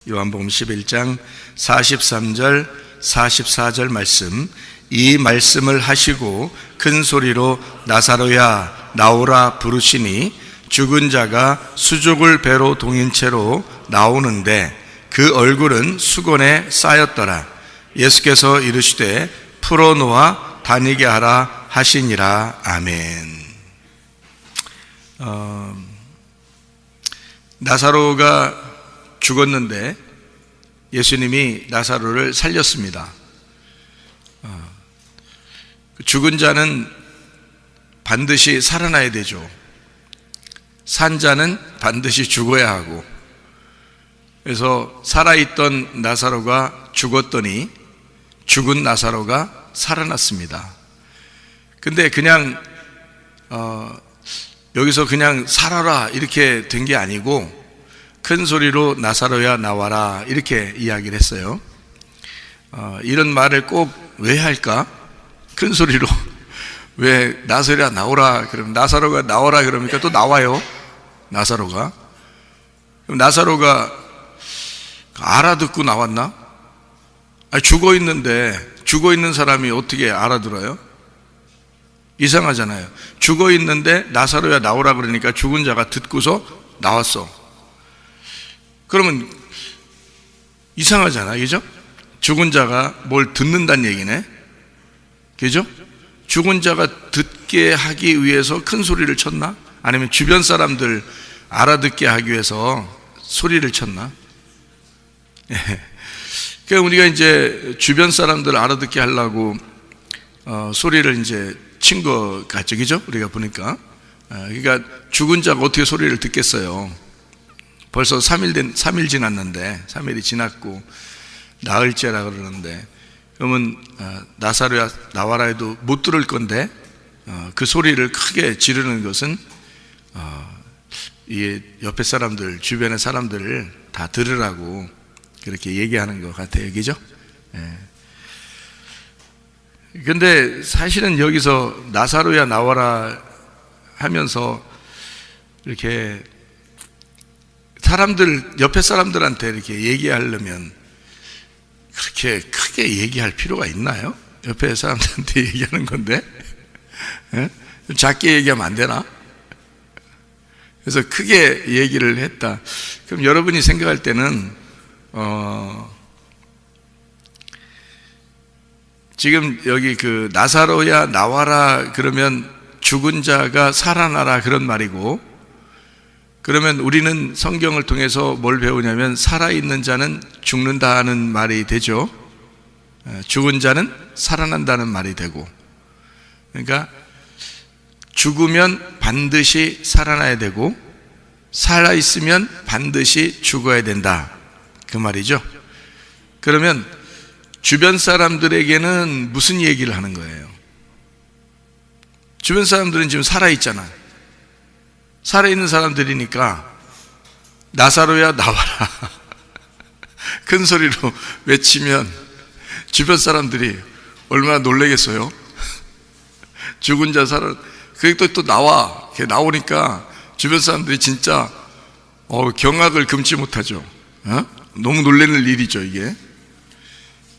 요한복음 11장 43절 44절 말씀, 이 말씀을 하시고 큰 소리로 나사로야 나오라 부르시니 죽은 자가 수족을 배로 동인 채로 나오는데 그 얼굴은 수건에 쌓였더라. 예수께서 이르시되 풀어놓아 다니게 하라 하시니라. 아멘. 나사로가 죽었는데 예수님이 나사로를 살렸습니다. 죽은 자는 반드시 살아나야 되죠. 산 자는 반드시 죽어야 하고, 그래서 살아있던 나사로가 죽었더니 죽은 나사로가 살아났습니다. 근데 그냥 여기서 그냥 살아라 이렇게 된 게 아니고 큰 소리로 나사로야 나와라 이렇게 이야기를 했어요. 이런 말을 꼭 왜 할까? 큰 소리로 왜 나사로야 나오라 그러면 나사로가 나오라 그러니까 또 나와요. 나사로가. 그럼 나사로가 알아듣고 나왔나? 아니, 죽어 있는 사람이 어떻게 알아들어요? 이상하잖아요. 죽어 있는데 나사로야 나오라 그러니까 죽은 자가 듣고서 나왔어. 그러면 이상하잖아, 그죠? 죽은 자가 뭘 듣는다는 얘기네, 그죠? 죽은 자가 듣게 하기 위해서 큰 소리를 쳤나? 아니면 주변 사람들 알아듣게 하기 위해서 소리를 쳤나? 그러니까 우리가 이제 주변 사람들 알아듣게 하려고 소리를 이제 친 것 같죠, 그죠? 우리가 보니까. 그러니까 죽은 자가 어떻게 소리를 듣겠어요? 벌써 3일 지났는데, 3일이 지났고 나을지라 그러는데, 그러면 나사로야 나와라 해도 못 들을 건데 그 소리를 크게 지르는 것은 이 옆에 사람들, 주변의 사람들을 다 들으라고 그렇게 얘기하는 것 같아요, 그죠? 근데 사실은 여기서 나사로야 나와라 하면서 이렇게 옆에 사람들한테 이렇게 얘기하려면 그렇게 크게 얘기할 필요가 있나요? 옆에 사람들한테 얘기하는 건데, 작게 얘기하면 안 되나? 그래서 크게 얘기를 했다. 그럼 여러분이 생각할 때는 지금 여기 그 나사로야 나와라 그러면 죽은 자가 살아나라 그런 말이고, 그러면 우리는 성경을 통해서 뭘 배우냐면 살아있는 자는 죽는다는 말이 되죠. 죽은 자는 살아난다는 말이 되고, 그러니까 죽으면 반드시 살아나야 되고 살아있으면 반드시 죽어야 된다 그 말이죠. 그러면 주변 사람들에게는 무슨 얘기를 하는 거예요? 주변 사람들은 지금 살아있잖아. 살아있는 사람들이니까 나사로야 나와라 큰 소리로 외치면 주변 사람들이 얼마나 놀라겠어요? 죽은 자 살아, 그게 또 나와. 나오니까 주변 사람들이 진짜 경악을 금치 못하죠. 너무 놀라는 일이죠, 이게.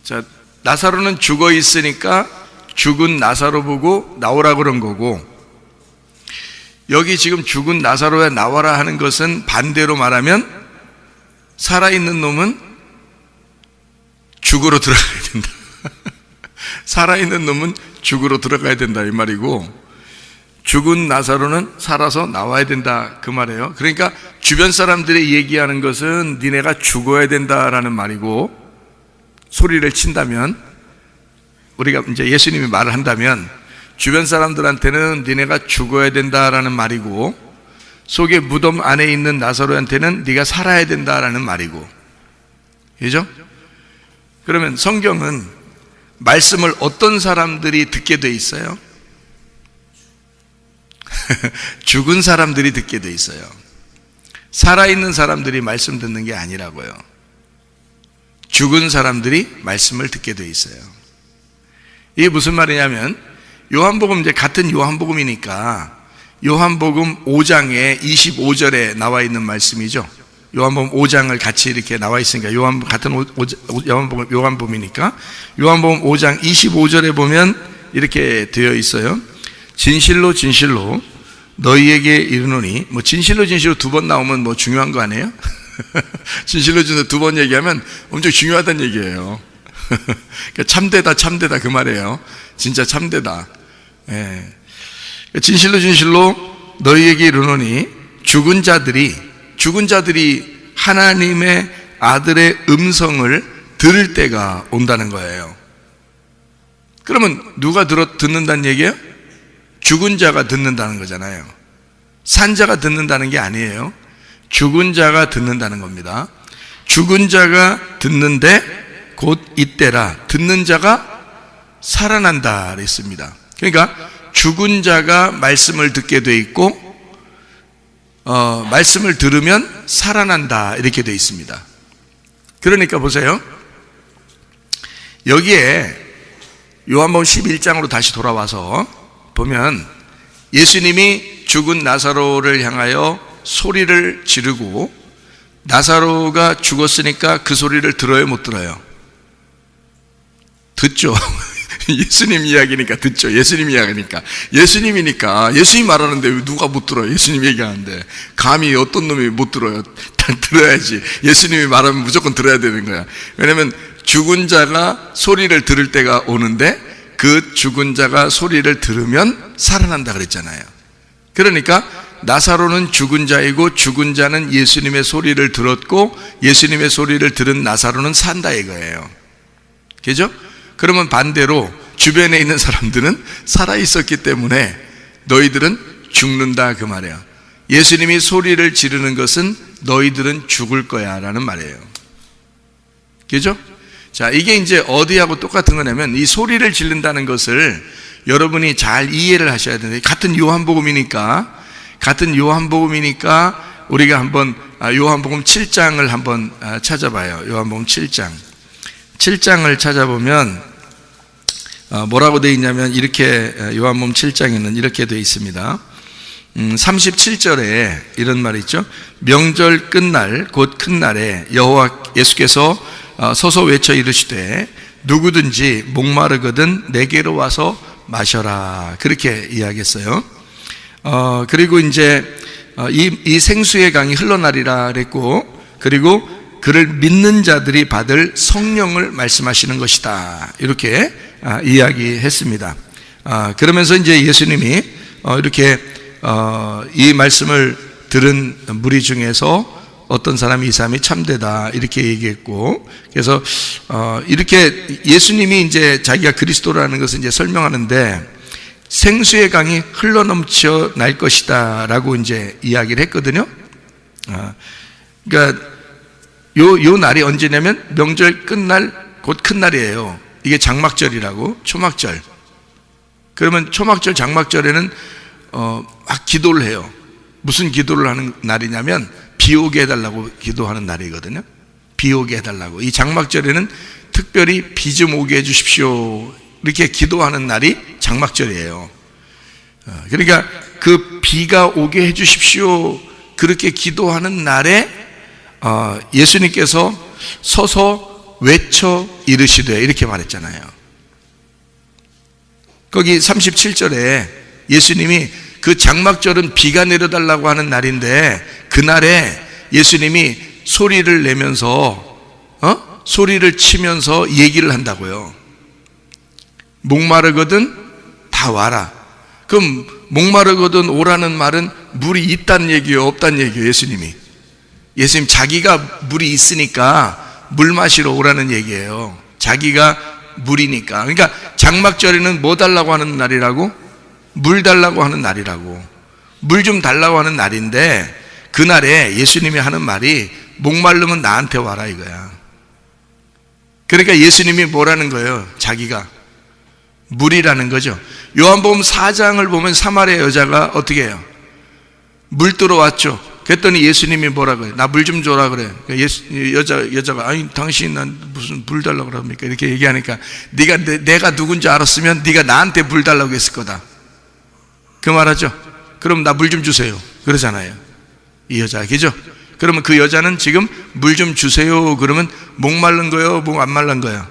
자, 나사로는 죽어 있으니까 죽은 나사로 보고 나오라 그런 거고, 여기 지금 죽은 나사로야 나와라 하는 것은 반대로 말하면 살아있는 놈은 죽으로 들어가야 된다. 살아있는 놈은 죽으로 들어가야 된다 이 말이고, 죽은 나사로는 살아서 나와야 된다 그 말이에요. 그러니까 주변 사람들이 얘기하는 것은 니네가 죽어야 된다라는 말이고, 소리를 친다면, 우리가 이제 예수님이 말을 한다면 주변 사람들한테는 니네가 죽어야 된다라는 말이고, 속에 무덤 안에 있는 나사로한테는 네가 살아야 된다라는 말이고, 그죠? 그러면 성경은 말씀을 어떤 사람들이 듣게 돼 있어요? 죽은 사람들이 듣게 돼 있어요. 살아있는 사람들이 말씀 듣는 게 아니라고요. 죽은 사람들이 말씀을 듣게 돼 있어요. 이게 무슨 말이냐면, 요한복음, 이제 같은 요한복음이니까 요한복음 5장에 25절에 나와 있는 말씀이죠. 요한복음 5장을 같이 이렇게 나와 있으니까 같은 요한복음이니까 요한복음 5장 25절에 보면 이렇게 되어 있어요. 진실로 진실로 너희에게 이르노니, 뭐 진실로 진실로 두 번 나오면 뭐 중요한 거 아니에요? 진실로 진실로 두 번 얘기하면 엄청 중요하다는 얘기예요. 그러니까 참되다 그 말이에요. 진짜 참되다. 예. 진실로 진실로 너희에게 이르노니 죽은 자들이 하나님의 아들의 음성을 들을 때가 온다는 거예요. 그러면 누가 듣는다는 얘기예요? 죽은 자가 듣는다는 거잖아요. 산 자가 듣는다는 게 아니에요. 죽은 자가 듣는다는 겁니다. 죽은 자가 듣는데 곧 이때라 듣는 자가 살아난다 그랬습니다. 그러니까 죽은 자가 말씀을 듣게 돼 있고 말씀을 들으면 살아난다 이렇게 돼 있습니다. 그러니까 보세요. 여기에 요한복음 11장으로 다시 돌아와서 보면 예수님이 죽은 나사로를 향하여 소리를 지르고 나사로가 죽었으니까 그 소리를 들어요, 못 들어요? 듣죠. 예수님 이야기니까 듣죠. 예수님 이야기니까. 예수님이니까 예수님 말하는데 누가 못 들어요? 예수님 얘기하는데 감히 어떤 놈이 못 들어요? 다 들어야지. 예수님이 말하면 무조건 들어야 되는 거야. 왜냐하면 죽은 자가 소리를 들을 때가 오는데 그 죽은 자가 소리를 들으면 살아난다 그랬잖아요. 그러니까 나사로는 죽은 자이고 죽은 자는 예수님의 소리를 들었고 예수님의 소리를 들은 나사로는 산다 이거예요. 그죠? 그러면 반대로 주변에 있는 사람들은 살아있었기 때문에 너희들은 죽는다 그 말이에요. 예수님이 소리를 지르는 것은 너희들은 죽을 거야 라는 말이에요. 그죠? 자, 이게 이제 어디하고 똑같은 거냐면 이 소리를 지른다는 것을 여러분이 잘 이해를 하셔야 되는데 같은 요한복음이니까 우리가 한번 요한복음 7장을 한번 찾아봐요. 요한복음 7장을 찾아보면 뭐라고 되어 있냐면 이렇게 요한복음 7장에는 이렇게 되어 있습니다. 37절에 이런 말이 있죠. 명절 끝날 곧 큰 날에 여호와 예수께서 서서 외쳐 이르시되 누구든지 목마르거든 내게로 와서 마셔라 그렇게 이야기했어요. 그리고 이제 이 생수의 강이 흘러나리라 그랬고 그리고 그를 믿는 자들이 받을 성령을 말씀하시는 것이다 이렇게 이야기했습니다. 그러면서 이제 예수님이 이렇게 이 말씀을 들은 무리 중에서 어떤 사람이 이 사람이 참되다 이렇게 얘기했고 그래서 이렇게 예수님이 이제 자기가 그리스도라는 것을 이제 설명하는데 생수의 강이 흘러넘쳐 날 것이다 라고 이제 이야기를 했거든요. 그러니까 요 날이 언제냐면 명절 끝날 곧 큰 날이에요. 이게 장막절이라고 초막절. 그러면 초막절 장막절에는 막 기도를 해요. 무슨 기도를 하는 날이냐면 비 오게 해달라고 기도하는 날이거든요. 비 오게 해달라고. 이 장막절에는 특별히 비 좀 오게 해주십시오 이렇게 기도하는 날이 장막절이에요. 그러니까 그 비가 오게 해주십시오 그렇게 기도하는 날에 예수님께서 서서 외쳐 이르시되 이렇게 말했잖아요. 거기 37절에 예수님이 그 장막절은 비가 내려달라고 하는 날인데 그날에 예수님이 소리를 내면서 소리를 치면서 얘기를 한다고요. 목마르거든 다 와라. 그럼 목마르거든 오라는 말은 물이 있다는 얘기요 없다는 얘기요? 예수님 자기가 물이 있으니까 물 마시러 오라는 얘기예요. 자기가 물이니까. 그러니까 장막절에는 뭐 달라고 하는 날이라고? 물 달라고 하는 날이라고. 물 좀 달라고 하는 날인데 그날에 예수님이 하는 말이 목마르면 나한테 와라 이거야. 그러니까 예수님이 뭐라는 거예요? 자기가 물이라는 거죠. 요한복음 4장을 보면 사마리아 여자가 어떻게 해요? 물 들어왔죠. 그랬더니 예수님이 뭐라고 해요? 나 물 좀 줘라 그래. 여자가 아니 당신 난 무슨 물 달라고 그럽니까? 이렇게 얘기하니까 내가 누군지 알았으면 네가 나한테 물 달라고 했을 거다. 그 말하죠. 그럼 나 물 좀 주세요. 그러잖아요. 이 여자, 그죠? 그러면 그 여자는 지금 물 좀 주세요. 그러면 목마른 거요? 목 안 말른 거야?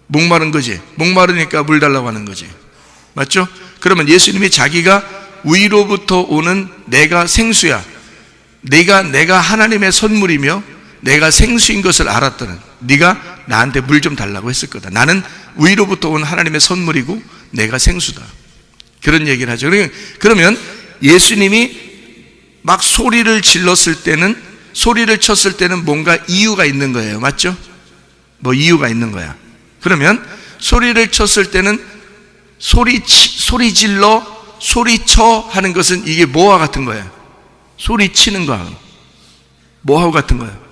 목마른 거지. 목마르니까 물 달라고 하는 거지. 맞죠? 그러면 예수님이 자기가 위로부터 오는 내가 생수야. 내가 하나님의 선물이며 내가 생수인 것을 알았다는, 네가 나한테 물 좀 달라고 했을 거다. 나는 위로부터 온 하나님의 선물이고 내가 생수다. 그런 얘기를 하죠. 그러면 예수님이 막 소리를 질렀을 때는, 소리를 쳤을 때는 뭔가 이유가 있는 거예요. 맞죠? 뭐 이유가 있는 거야. 그러면 소리를 쳤을 때는 소리 질러, 소리쳐 하는 것은 이게 뭐와 같은 거예요? 소리 치는 거하고 뭐하고 같은 거예요?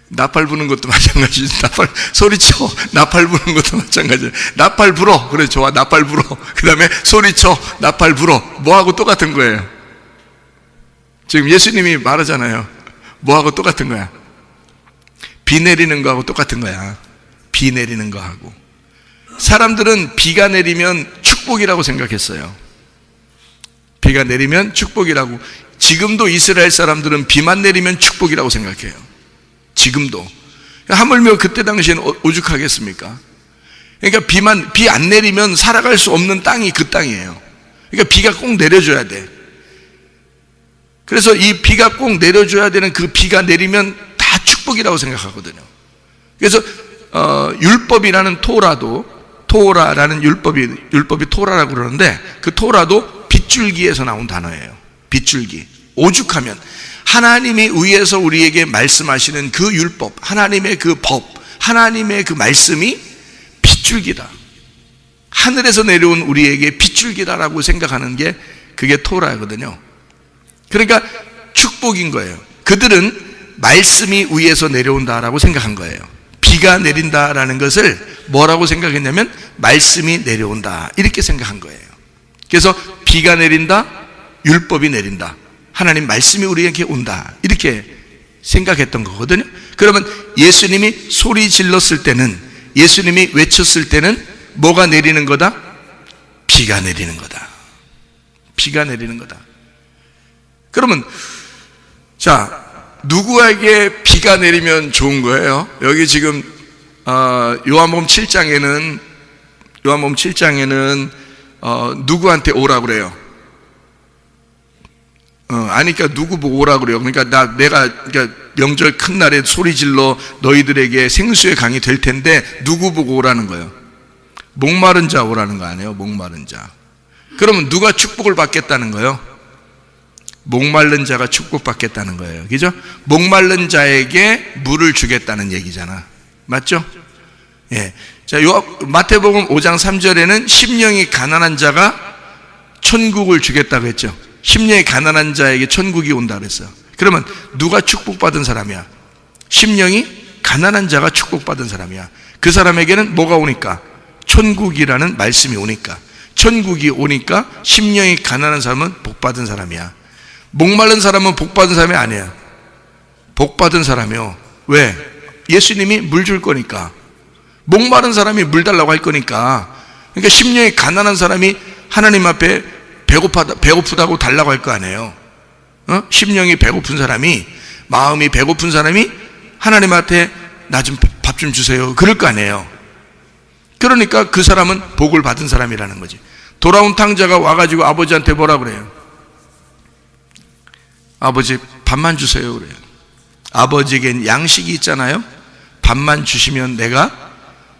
나팔 부는 것도 마찬가지지. 소리쳐, 나팔 부는 것도 마찬가지예요. 나팔 불어. 그래, 좋아, 나팔 불어. 그 다음에 소리쳐, 나팔 불어. 뭐하고 똑같은 거예요? 지금 예수님이 말하잖아요. 뭐하고 똑같은 거야? 비 내리는 거하고 똑같은 거야. 비 내리는 거하고. 사람들은 비가 내리면 축복이라고 생각했어요. 비가 내리면 축복이라고. 지금도 이스라엘 사람들은 비만 내리면 축복이라고 생각해요. 지금도. 하물며 그때 당시에는 오죽하겠습니까? 그러니까 비 안 내리면 살아갈 수 없는 땅이 그 땅이에요. 그러니까 비가 꼭 내려줘야 돼. 그래서 이 비가 꼭 내려줘야 되는 그 비가 내리면 다 축복이라고 생각하거든요. 그래서 율법이라는 토라라는 율법이 토라라고 그러는데, 그 토라도 빗줄기에서 나온 단어예요. 빗줄기. 오죽하면 하나님이 위에서 우리에게 말씀하시는 그 율법, 하나님의 그 법, 하나님의 그 말씀이 빗줄기다. 하늘에서 내려온 우리에게 빗줄기다라고 생각하는 게 그게 토라거든요. 그러니까 축복인 거예요. 그들은 말씀이 위에서 내려온다라고 생각한 거예요. 비가 내린다라는 것을 뭐라고 생각했냐면 말씀이 내려온다, 이렇게 생각한 거예요. 그래서 비가 내린다, 율법이 내린다, 하나님 말씀이 우리에게 온다, 이렇게 생각했던 거거든요. 그러면 예수님이 소리 질렀을 때는, 예수님이 외쳤을 때는 뭐가 내리는 거다? 비가 내리는 거다. 비가 내리는 거다. 그러면 자, 누구에게 비가 내리면 좋은 거예요? 여기 지금 요한복음 7장에는 누구한테 오라고 그래요? 아니, 그러니까 누구 보고 오라고 그래요? 그러니까 그러니까 명절 큰 날에 소리 질러 너희들에게 생수의 강이 될 텐데 누구 보고 오라는 거예요? 목마른 자 오라는 거 아니에요? 목마른 자. 그러면 누가 축복을 받겠다는 거예요? 목마른 자가 축복받겠다는 거예요. 그죠? 목마른 자에게 물을 주겠다는 얘기잖아. 맞죠? 예. 자, 마태복음 5장 3절에는 심령이 가난한 자가 천국을 주겠다고 했죠. 심령이 가난한 자에게 천국이 온다 그랬어요. 그러면 누가 축복받은 사람이야? 심령이 가난한 자가 축복받은 사람이야. 그 사람에게는 뭐가 오니까? 천국이라는 말씀이 오니까. 천국이 오니까 심령이 가난한 사람은 복받은 사람이야. 목마른 사람은 복받은 사람이 아니에요. 복받은 사람이요. 왜? 예수님이 물 줄 거니까. 목마른 사람이 물 달라고 할 거니까. 그러니까 심령이 가난한 사람이 하나님 앞에 배고프다고 달라고 할 거 아니에요. 심령이 배고픈 사람이, 마음이 배고픈 사람이 하나님 앞에 나 좀 밥 좀 주세요, 그럴 거 아니에요. 그러니까 그 사람은 복을 받은 사람이라는 거지. 돌아온 탕자가 와가지고 아버지한테 뭐라 그래요? 아버지 밥만 주세요 그래요. 아버지에겐 양식이 있잖아요. 밥만 주시면 내가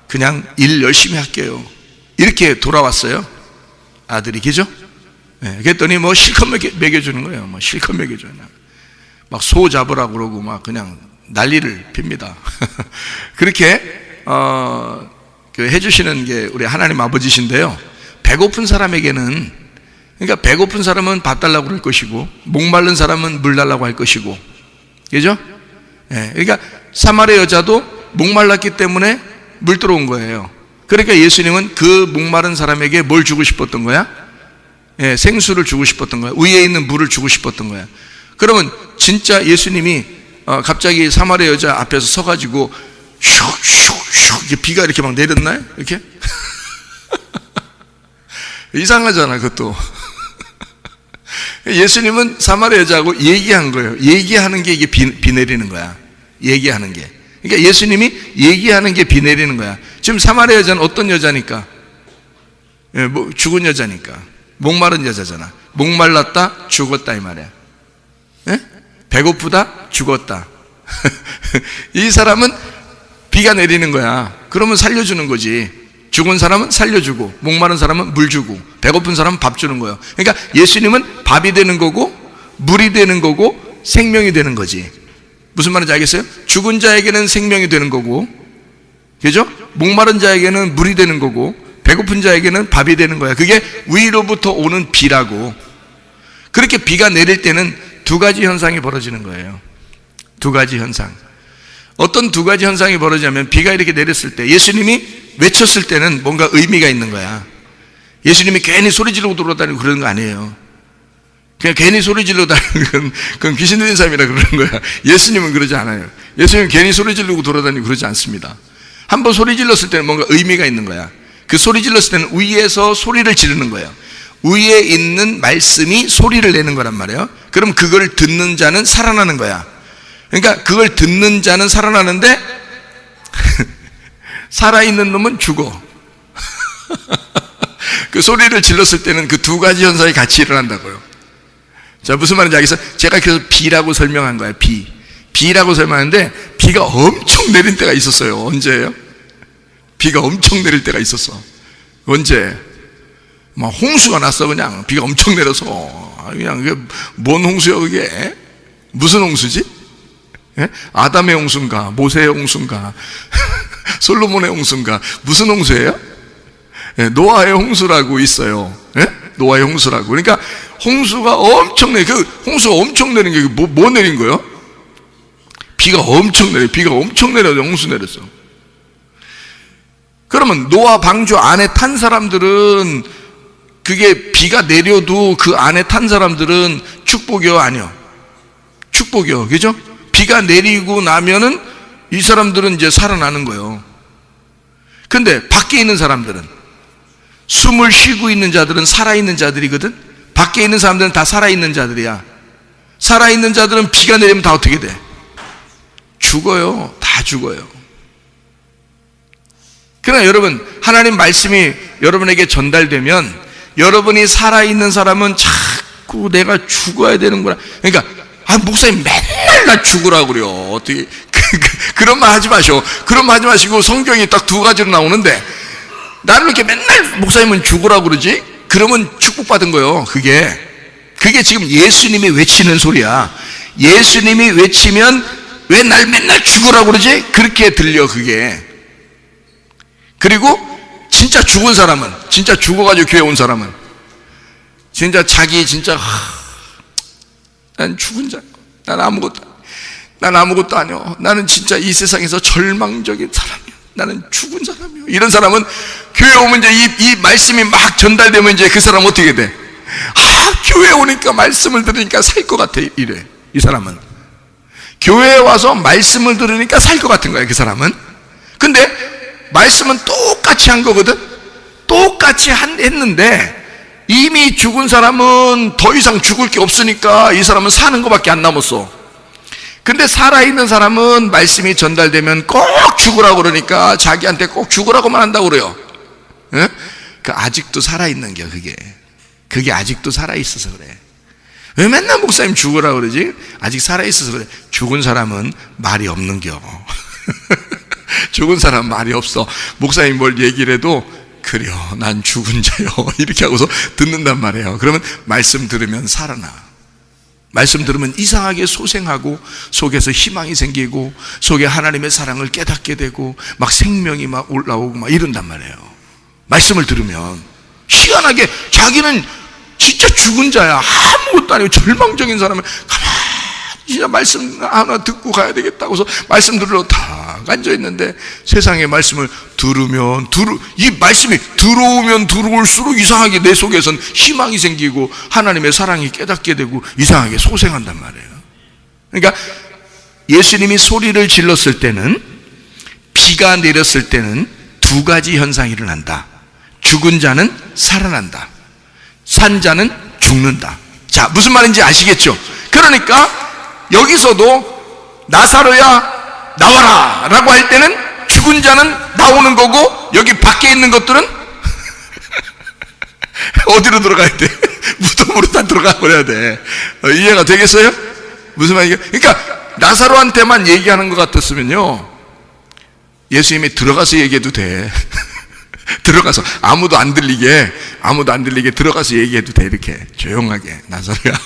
그냥 일 열심히 할게요, 이렇게 돌아왔어요, 아들이. 그죠? 네, 그랬더니 뭐 실컷 먹여주는 거예요. 뭐 실컷 먹여줘요. 막 소 잡으라고 그러고 막 그냥 난리를 핍니다. 그렇게 해주시는 게 우리 하나님 아버지신데요. 배고픈 사람에게는, 그러니까 배고픈 사람은 밥 달라고 할 것이고 목마른 사람은 물 달라고 할 것이고, 그죠? 예, 그러니까 사마리아 여자도 목말랐기 때문에 물 들어온 거예요. 그러니까 예수님은 그 목마른 사람에게 뭘 주고 싶었던 거야? 예, 생수를 주고 싶었던 거야. 위에 있는 물을 주고 싶었던 거야. 그러면 진짜 예수님이 갑자기 사마리아 여자 앞에서 서가지고 슉슉슉 비가 이렇게 막 내렸나요? 이렇게? 이상하잖아 그것도. 예수님은 사마리아 여자하고 얘기한 거예요. 얘기하는 게 이게 비 내리는 거야. 얘기하는 게. 그러니까 예수님이 얘기하는 게 비 내리는 거야. 지금 사마리아 여자는 어떤 여자니까? 죽은 여자니까. 목마른 여자잖아. 목말랐다, 죽었다 이 말이야. 배고프다, 죽었다. 이 사람은 비가 내리는 거야. 그러면 살려주는 거지. 죽은 사람은 살려주고, 목마른 사람은 물 주고, 배고픈 사람은 밥 주는 거예요. 그러니까 예수님은 밥이 되는 거고, 물이 되는 거고, 생명이 되는 거지. 무슨 말인지 알겠어요? 죽은 자에게는 생명이 되는 거고, 그죠? 목마른 자에게는 물이 되는 거고, 배고픈 자에게는 밥이 되는 거야. 그게 위로부터 오는 비라고. 그렇게 비가 내릴 때는 두 가지 현상이 벌어지는 거예요. 두 가지 현상. 어떤 두 가지 현상이 벌어지냐면, 비가 이렇게 내렸을 때 예수님이 외쳤을 때는 뭔가 의미가 있는 거야. 예수님이 괜히 소리 지르고 돌아다니고 그러는 거 아니에요. 그냥 괜히 소리 지르고 다니는 그건 귀신 들린 사람이라 그러는 거야. 예수님은 그러지 않아요. 예수님은 괜히 소리 지르고 돌아다니고 그러지 않습니다. 한번 소리 질렀을 때는 뭔가 의미가 있는 거야. 그 소리 질렀을 때는 위에서 소리를 지르는 거예요. 위에 있는 말씀이 소리를 내는 거란 말이에요. 그럼 그걸 듣는 자는 살아나는 거야. 그러니까 그걸 듣는 자는 살아나는데 살아있는 놈은 죽어. 그 소리를 질렀을 때는 그 두 가지 현상이 같이 일어난다고요. 자, 무슨 말인지 알겠어요? 제가 그래서 비라고 설명한 거예요. 비라고 설명하는데 비가 엄청 내린 때가 있었어요. 언제예요? 비가 엄청 내릴 때가 있었어. 언제? 막 홍수가 났어. 그냥 비가 엄청 내려서. 그냥 그게 뭔 홍수야 그게? 무슨 홍수지? 예? 아담의 홍수인가? 모세의 홍수인가? 솔로몬의 홍수인가? 무슨 홍수예요? 예, 노아의 홍수라고 있어요. 예? 노아의 홍수라고. 그러니까 홍수가 엄청 그 홍수가 엄청 내린 게 뭐 내린 거예요? 비가 엄청 내려. 비가 엄청 내려서 홍수 내렸어. 그러면 노아 방주 안에 탄 사람들은, 그게 비가 내려도 그 안에 탄 사람들은 축복이요, 아니요? 축복이요. 그죠? 비가 내리고 나면은 이 사람들은 이제 살아나는 거예요. 근데 밖에 있는 사람들은, 숨을 쉬고 있는 자들은 살아있는 자들이거든? 밖에 있는 사람들은 다 살아있는 자들이야. 살아있는 자들은 비가 내리면 다 어떻게 돼? 죽어요. 다 죽어요. 그러나 여러분, 하나님 말씀이 여러분에게 전달되면 여러분이 살아있는 사람은 자꾸 내가 죽어야 되는구나. 그러니까 목사님 맨날 나 죽으라고 그래요. 어떻게 그런 말 하지 마시오. 그런 말 하지 마시고, 성경이 딱 두 가지로 나오는데 나를 이렇게 맨날 목사님은 죽으라고 그러지? 그러면 축복받은 거예요. 그게 지금 예수님이 외치는 소리야. 예수님이 외치면 왜 날 맨날 죽으라고 그러지? 그렇게 들려. 그게. 그리고 진짜 죽은 사람은, 진짜 죽어가지고 교회 온 사람은 진짜 자기 진짜 난 죽은 자, 난 아무것도 아니야. 나는 진짜 이 세상에서 절망적인 사람이야. 나는 죽은 사람이야. 이런 사람은 교회 오면 이제 이 말씀이 막 전달되면 이제 그 사람 어떻게 돼? 교회 오니까 말씀을 들으니까 살 것 같아. 이래. 이 사람은 교회에 와서 말씀을 들으니까 살 것 같은 거야. 그 사람은. 근데 말씀은 똑같이 한 거거든. 똑같이 했는데 이미 죽은 사람은 더 이상 죽을 게 없으니까 이 사람은 사는 것밖에 안 남았어. 근데 살아있는 사람은 말씀이 전달되면 꼭 죽으라고 그러니까 자기한테 꼭 죽으라고만 한다고 그래요. 예? 아직도 살아있는 겨. 그게 아직도 살아있어서 그래. 왜 맨날 목사님 죽으라고 그러지? 아직 살아있어서 그래. 죽은 사람은 말이 없는 겨. 죽은 사람은 말이 없어. 목사님 뭘 얘기를 해도 그래요, 난 죽은 자요, 이렇게 하고서 듣는단 말이에요. 그러면 말씀 들으면 살아나. 말씀 들으면 이상하게 소생하고 속에서 희망이 생기고 속에 하나님의 사랑을 깨닫게 되고 막 생명이 막 올라오고 막 이런단 말이에요. 말씀을 들으면 희한하게 자기는 진짜 죽은 자야. 아무것도 아니고 절망적인 사람은 가만히 진짜 말씀 하나 듣고 가야 되겠다고 해서 말씀 들으러 딱 앉아있는데 세상의 말씀을 들으면 이 말씀이 들어오면 들어올수록 이상하게 내 속에선 희망이 생기고 하나님의 사랑이 깨닫게 되고 이상하게 소생한단 말이에요. 그러니까 예수님이 소리를 질렀을 때는, 비가 내렸을 때는 두 가지 현상이 일어난다. 죽은 자는 살아난다. 산 자는 죽는다. 자, 무슨 말인지 아시겠죠? 그러니까 여기서도 나사로야 나와라 라고 할 때는 죽은 자는 나오는 거고, 여기 밖에 있는 것들은 어디로 들어가야 돼? 무덤으로 다 들어가 버려야 돼. 이해가 되겠어요? 무슨 말이에요? 그러니까 나사로한테만 얘기하는 것 같았으면요, 예수님이 들어가서 얘기해도 돼. 들어가서 아무도 안 들리게 들어가서 얘기해도 돼. 이렇게 조용하게, 나사로야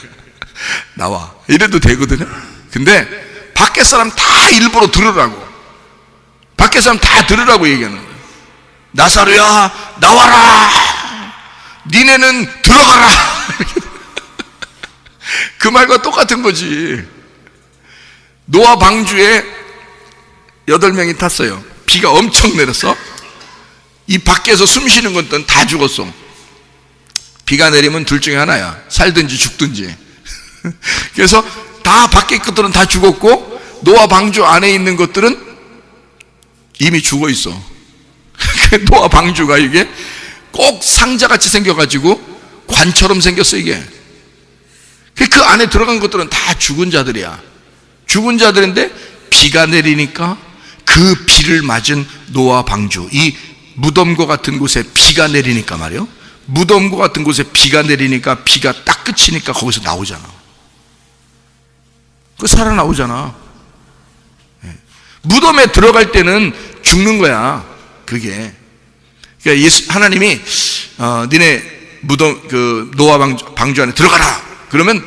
나와, 이래도 되거든요. 근데 밖에 사람 다 일부러 들으라고, 밖에 사람 다 들으라고 얘기하는 거예요. 나사로야 나와라, 니네는 들어가라. 그 말과 똑같은 거지. 노아 방주에 8명이 탔어요. 비가 엄청 내렸어. 이 밖에서 숨 쉬는 것들은 다 죽었어. 비가 내리면 둘 중에 하나야, 살든지 죽든지. 그래서 다 밖에 것들은 다 죽었고, 노아 방주 안에 있는 것들은 이미 죽어 있어. 노아 방주가 이게 꼭 상자같이 생겨가지고 관처럼 생겼어. 이게 그 안에 들어간 것들은 다 죽은 자들이야. 죽은 자들인데 비가 내리니까 그 비를 맞은 노아 방주, 이 무덤과 같은 곳에 비가 내리니까 말이요, 무덤과 같은 곳에 비가 내리니까 비가 딱 그치니까 거기서 나오잖아. 그 살아나오잖아. 무덤에 들어갈 때는 죽는 거야. 그게 그러니까 하나님이 니네 무덤, 그 노아 방주 안에 들어가라 그러면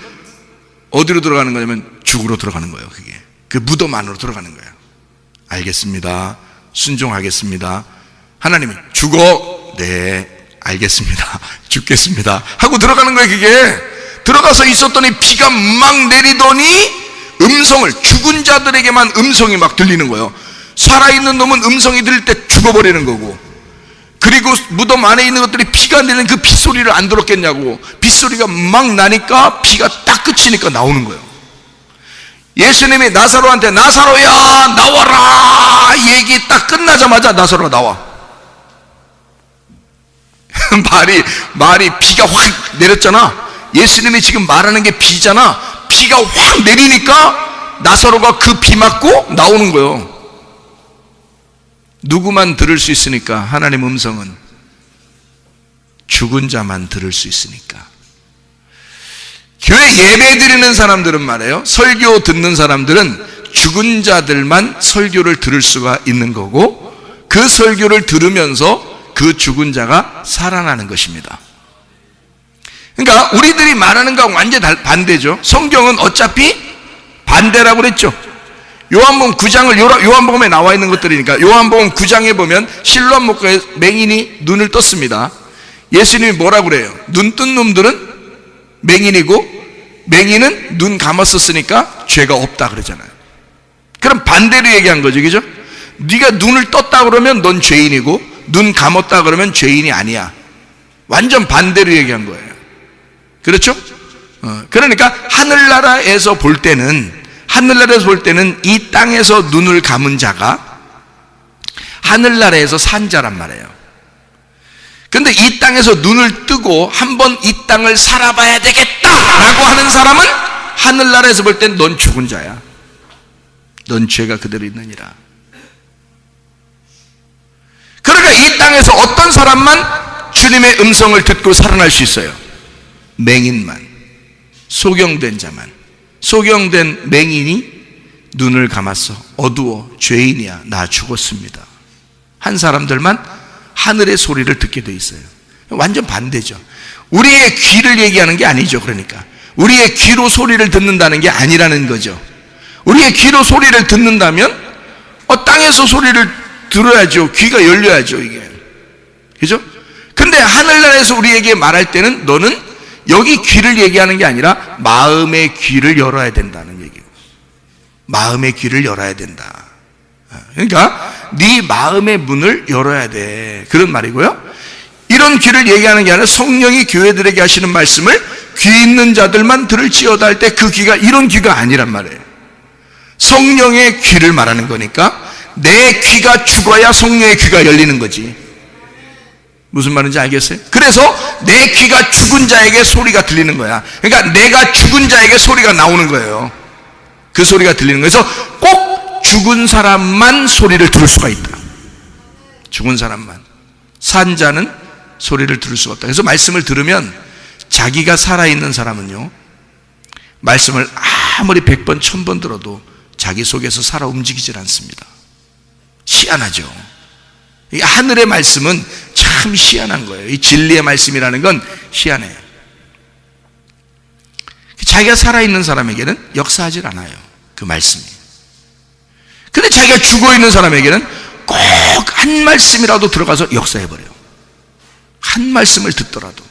어디로 들어가는 거냐면 죽으로 들어가는 거예요. 그게 그 무덤 안으로 들어가는 거예요. 알겠습니다, 순종하겠습니다. 하나님이 죽어, 네 알겠습니다, 죽겠습니다 하고 들어가는 거예요. 그게 들어가서 있었더니 비가 막 내리더니 음성을, 죽은 자들에게만 음성이 막 들리는 거예요. 살아있는 놈은 음성이 들릴 때 죽어버리는 거고, 그리고 무덤 안에 있는 것들이 비가 내리는 그 빗소리를 안 들었겠냐고. 빗소리가 막 나니까 비가 딱 그치니까 나오는 거예요. 예수님이 나사로한테 나사로야 나와라 얘기 딱 끝나자마자 나사로가 나와. 말이 비가 확 내렸잖아. 예수님이 지금 말하는 게 비잖아. 비가 확 내리니까 나사로가 그 비 맞고 나오는 거예요. 누구만 들을 수 있으니까? 하나님 음성은 죽은 자만 들을 수 있으니까. 교회 예배 드리는 사람들은 말이에요, 설교 듣는 사람들은 죽은 자들만 설교를 들을 수가 있는 거고, 그 설교를 들으면서 그 죽은 자가 살아나는 것입니다. 그러니까 우리들이 말하는 거하고 완전히 반대죠. 성경은 어차피 반대라고 그랬죠. 요한복음 9장을 요한복음에 나와 있는 것들이니까, 요한복음 9장에 보면 실로암 목가에 맹인이 눈을 떴습니다. 예수님이 뭐라고 그래요? 눈 뜬 놈들은 맹인이고, 맹인은 눈 감았었으니까 죄가 없다 그러잖아요. 그럼 반대로 얘기한 거죠, 그죠? 네가 눈을 떴다 그러면 넌 죄인이고, 눈 감았다 그러면 죄인이 아니야. 완전 반대로 얘기한 거예요. 그렇죠? 그러니까 하늘나라에서 볼 때는 이 땅에서 눈을 감은 자가 하늘나라에서 산 자란 말이에요. 근데 이 땅에서 눈을 뜨고 한번 이 땅을 살아봐야 되겠다라고 하는 사람은 하늘나라에서 볼 땐 넌 죽은 자야. 넌 죄가 그대로 있느니라. 그러니까 이 땅에서 어떤 사람만 주님의 음성을 듣고 살아날 수 있어요? 맹인만, 소경된 자만. 소경된 맹인이 눈을 감았어. 어두워, 죄인이야, 나 죽었습니다 한 사람들만 하늘의 소리를 듣게 돼 있어요. 완전 반대죠. 우리의 귀를 얘기하는 게 아니죠. 그러니까 우리의 귀로 소리를 듣는다는 게 아니라는 거죠. 우리의 귀로 소리를 듣는다면 땅에서 소리를 들어야죠. 귀가 열려야죠, 이게. 그죠? 근데 하늘나라에서 우리에게 말할 때는 너는 여기 귀를 얘기하는 게 아니라 마음의 귀를 열어야 된다는 얘기고, 마음의 귀를 열어야 된다. 그러니까 네 마음의 문을 열어야 돼, 그런 말이고요. 이런 귀를 얘기하는 게 아니라 성령이 교회들에게 하시는 말씀을 귀 있는 자들만 들을지어다 할 때 그 귀가 이런 귀가 아니란 말이에요. 성령의 귀를 말하는 거니까 내 귀가 죽어야 성령의 귀가 열리는 거지. 무슨 말인지 알겠어요? 그래서 내 귀가 죽은 자에게 소리가 들리는 거야. 그러니까 내가 죽은 자에게 소리가 나오는 거예요. 그 소리가 들리는 거예요. 그래서 꼭 죽은 사람만 소리를 들을 수가 있다. 죽은 사람만. 산 자는 소리를 들을 수가 없다. 그래서 말씀을 들으면 자기가 살아있는 사람은요, 말씀을 아무리 100번 1000번 들어도 자기 속에서 살아 움직이질 않습니다. 희한하죠. 이 하늘의 말씀은 참 희한한 거예요. 이 진리의 말씀이라는 건 희한해요. 자기가 살아있는 사람에게는 역사하질 않아요, 그 말씀이. 근데 자기가 죽어있는 사람에게는 꼭 한 말씀이라도 들어가서 역사해버려요. 한 말씀을 듣더라도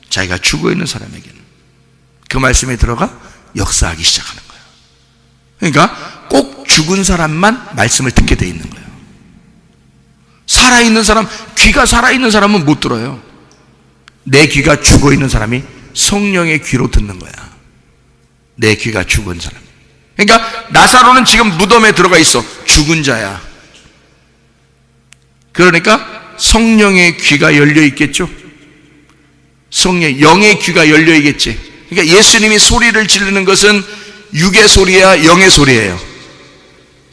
자기가 죽어있는 사람에게는 그 말씀에 들어가 역사하기 시작하는 거예요. 그러니까 꼭 죽은 사람만 말씀을 듣게 돼 있는 거예요. 살아있는 사람, 귀가 살아있는 사람은 못 들어요. 내 귀가 죽어있는 사람이 성령의 귀로 듣는 거야. 내 귀가 죽은 사람. 그러니까 나사로는 지금 무덤에 들어가 있어. 죽은 자야. 그러니까 성령의 귀가 열려 있겠죠. 영의 귀가 열려 있겠지. 그러니까 예수님이 소리를 지르는 것은 육의 소리야, 영의 소리예요.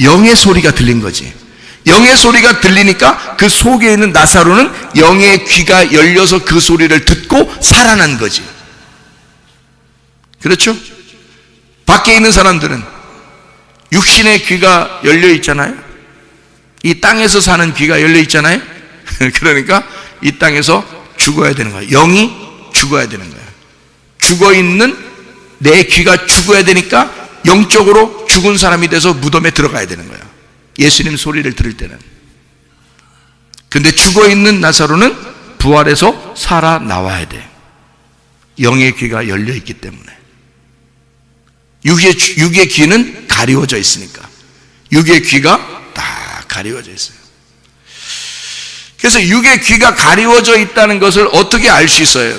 영의 소리가 들린 거지. 영의 소리가 들리니까 그 속에 있는 나사로는 영의 귀가 열려서 그 소리를 듣고 살아난 거지. 그렇죠? 밖에 있는 사람들은 육신의 귀가 열려 있잖아요. 이 땅에서 사는 귀가 열려 있잖아요. 그러니까 이 땅에서 죽어야 되는 거예요. 영이 죽어야 되는 거예요. 죽어있는 내 귀가 죽어야 되니까 영적으로 죽은 사람이 돼서 무덤에 들어가야 되는 거예요. 예수님 소리를 들을 때는. 근데 죽어있는 나사로는 부활해서 살아나와야 돼. 영의 귀가 열려 있기 때문에. 육의 귀는 가리워져 있으니까. 육의 귀가 다 가리워져 있어요. 그래서 육의 귀가 가리워져 있다는 것을 어떻게 알 수 있어요?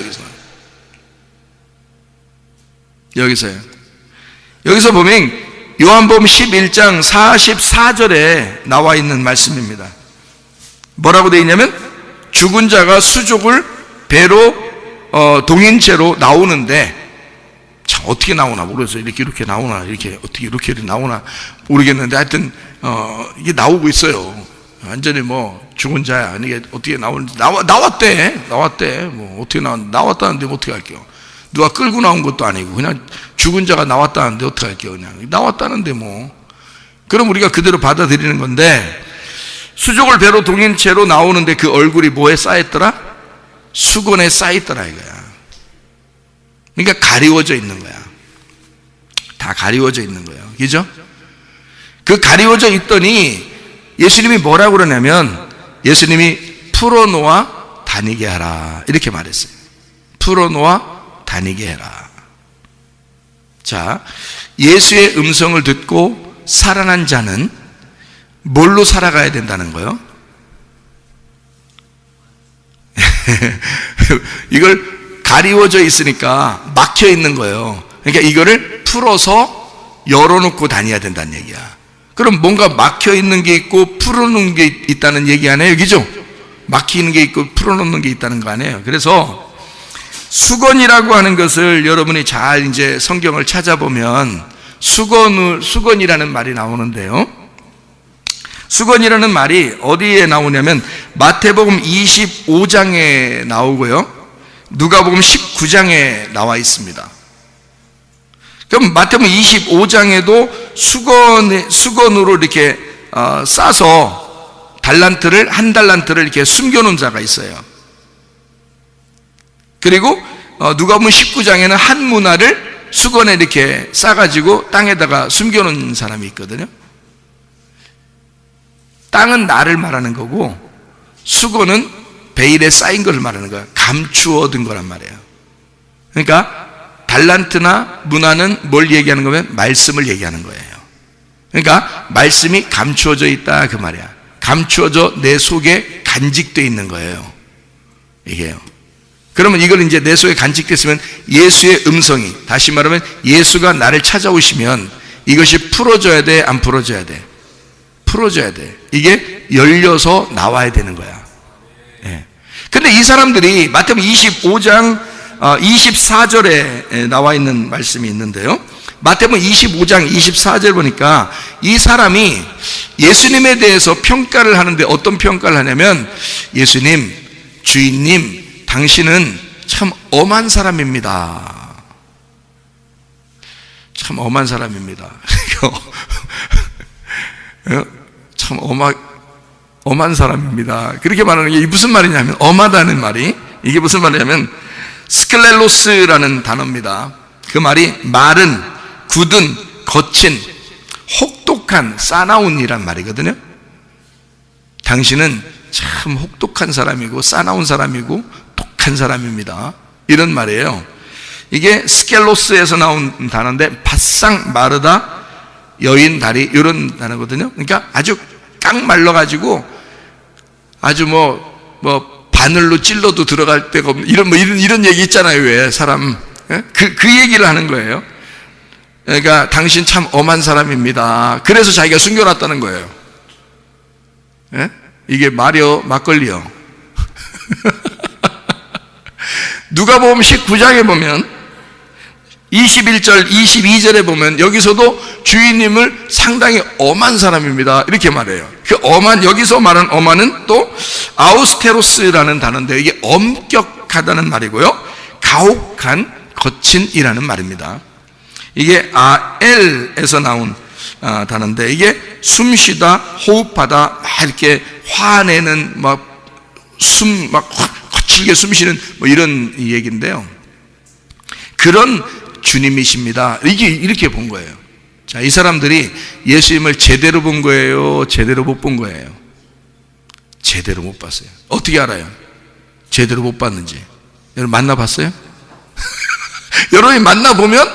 여기서 보면 요한복음 11장 44절에 나와 있는 말씀입니다. 뭐라고 되어 있냐면 죽은 자가 수족을 배로 동인체로 나오는데, 참 어떻게 나오나 모르겠어요. 이렇게 나오나, 이렇게 나오나 모르겠는데 하여튼 이게 나오고 있어요. 완전히 뭐 죽은 자야. 이게 어떻게 나오는지 나왔대. 뭐 어떻게 나왔다는데 뭐 어떻게 할게요? 누가 끌고 나온 것도 아니고 그냥 죽은 자가 나왔다는데 어떻게 할게요? 그냥 나왔다는데 뭐. 그럼 우리가 그대로 받아들이는 건데, 수족을 배로 동인 채로 나오는데 그 얼굴이 뭐에 쌓였더라? 수건에 쌓였더라 이거야. 그러니까 가리워져 있는 거야. 다 가리워져 있는 거예요. 그죠? 그 가리워져 있더니 예수님이 뭐라고 그러냐면, 예수님이 풀어놓아 다니게 하라 이렇게 말했어요. 풀어놓아 다니게 해라. 자, 예수의 음성을 듣고 살아난 자는 뭘로 살아가야 된다는 거예요? 이걸 가리워져 있으니까 막혀 있는 거예요. 그러니까 이거를 풀어서 열어놓고 다녀야 된다는 얘기야. 그럼 뭔가 막혀 있는 게 있고 풀어놓는 게 있다는 얘기 아니에요? 그죠? 막히는 게 있고 풀어놓는 게 있다는 거 아니에요? 그래서 수건이라고 하는 것을 여러분이 잘 이제 성경을 찾아보면 수건이라는 말이 나오는데요. 수건이라는 말이 어디에 나오냐면 마태복음 25장에 나오고요, 누가복음 19장에 나와 있습니다. 그럼 마태복음 25장에도 수건으로 이렇게 싸서 한 달란트를 이렇게 숨겨놓은 자가 있어요. 그리고 누가복음 19장에는 한 문화를 수건에 이렇게 싸가지고 땅에다가 숨겨놓은 사람이 있거든요. 땅은 나를 말하는 거고 수건은 베일에 쌓인 것을 말하는 거야. 감추어둔 거란 말이에요. 그러니까 달란트나 문화는 뭘 얘기하는 거면 말씀을 얘기하는 거예요. 그러니까 말씀이 감추어져 있다 그 말이야. 감추어져 내 속에 간직되어 있는 거예요. 이게요. 그러면 이걸 이제 내 속에 간직됐으면 예수의 음성이, 다시 말하면 예수가 나를 찾아오시면 이것이 풀어져야 돼, 안 풀어져야 돼? 풀어져야 돼. 이게 열려서 나와야 되는 거야. 예. 근데 이 사람들이 마태복음 25장 24절에 나와 있는 말씀이 있는데요, 마태복음 25장 24절 보니까 이 사람이 예수님에 대해서 평가를 하는데 어떤 평가를 하냐면, 예수님, 주인님, 당신은 참 엄한 사람입니다. 참 엄한 사람입니다. 참 엄한 사람입니다. 그렇게 말하는 게 무슨 말이냐면, 엄하다는 말이, 이게 무슨 말이냐면 스클렐로스라는 단어입니다. 그 말이 마른, 굳은, 거친, 혹독한, 싸나운이란 말이거든요. 당신은 참 혹독한 사람이고 싸나운 사람이고 독한 사람입니다, 이런 말이에요. 이게 스켈로스에서 나온 단어인데, 바싹 마르다, 여인 다리, 이런 단어거든요. 그러니까 아주 깡 말라가지고 아주 바늘로 찔러도 들어갈 데가 없는 이런 얘기 있잖아요. 왜 사람 그 얘기를 하는 거예요. 그러니까 당신 참 엄한 사람입니다. 그래서 자기가 숨겨놨다는 거예요. 이게 말이요, 막걸리요. 누가복음 19장에 보면 21절, 22절에 보면 여기서도 주인님을 상당히 엄한 사람입니다, 이렇게 말해요. 그 엄한, 여기서 말하는 엄한은 또 아우스테로스라는 단어인데, 이게 엄격하다는 말이고요, 가혹한, 거친이라는 말입니다. 이게 아엘에서 나온 단어인데, 이게 숨쉬다, 호흡하다, 막 이렇게 화내는, 거칠게 숨쉬는 이런 얘기인데요, 그런 주님이십니다, 이렇게 본 거예요. 자, 이 사람들이 예수님을 제대로 본 거예요, 제대로 못 본 거예요? 제대로 못 봤어요. 어떻게 알아요? 제대로 못 봤는지. 여러분 만나봤어요? 여러분이 만나보면,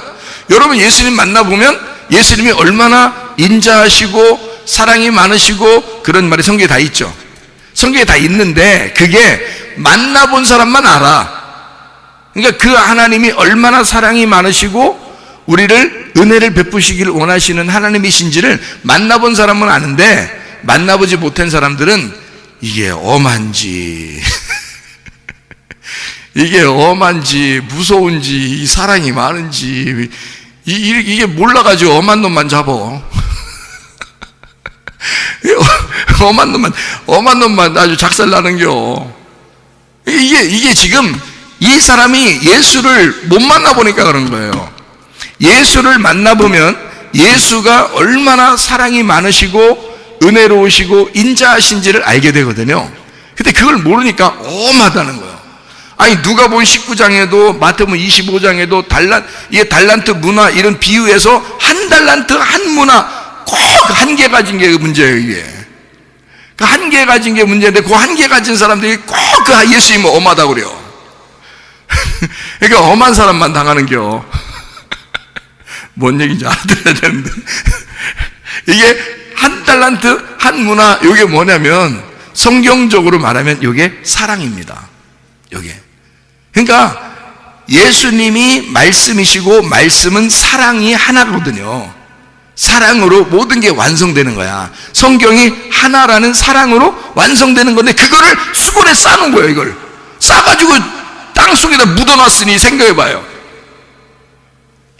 여러분 예수님 만나보면 예수님이 얼마나 인자하시고 사랑이 많으시고 그런 말이 성경에 다 있죠. 성경에 다 있는데 그게 만나본 사람만 알아. 그러니까 그 하나님이 얼마나 사랑이 많으시고 우리를 은혜를 베푸시기를 원하시는 하나님이신지를 만나본 사람은 아는데, 만나보지 못한 사람들은 이게 엄한지 이게 엄한지 무서운지 이 사랑이 많은지 이게 몰라가지고 엄한 놈만 잡어. 엄한 놈만 아주 작살나는겨. 이게 지금 이 사람이 예수를 못 만나보니까 그런 거예요. 예수를 만나보면 예수가 얼마나 사랑이 많으시고 은혜로우시고 인자하신지를 알게 되거든요. 근데 그걸 모르니까 엄하다는 거예요. 아니, 누가복음 19장에도 마태복음 25장에도 이게 달란트 문화 이런 비유에서 한 달란트 한 문화 꼭 한 개 가진 게 문제예요. 이게 그 한 개 가진 게 문제인데, 그 한 개 가진 사람들이 꼭 그 예수님은 엄하다고 그래요. 그러니까 엄한 사람만 당하는겨. 뭔 얘기인지 알아들어야 되는데 이게 한 달란트 한 문화, 이게 뭐냐면 성경적으로 말하면 이게 사랑입니다. 이게 그러니까 예수님이 말씀이시고 말씀은 사랑이 하나거든요. 사랑으로 모든 게 완성되는 거야. 성경이 하나라는 사랑으로 완성되는 건데, 그거를 수건에 싸는 거예요. 이걸 싸가지고 땅속에다 묻어놨으니 생각해봐요.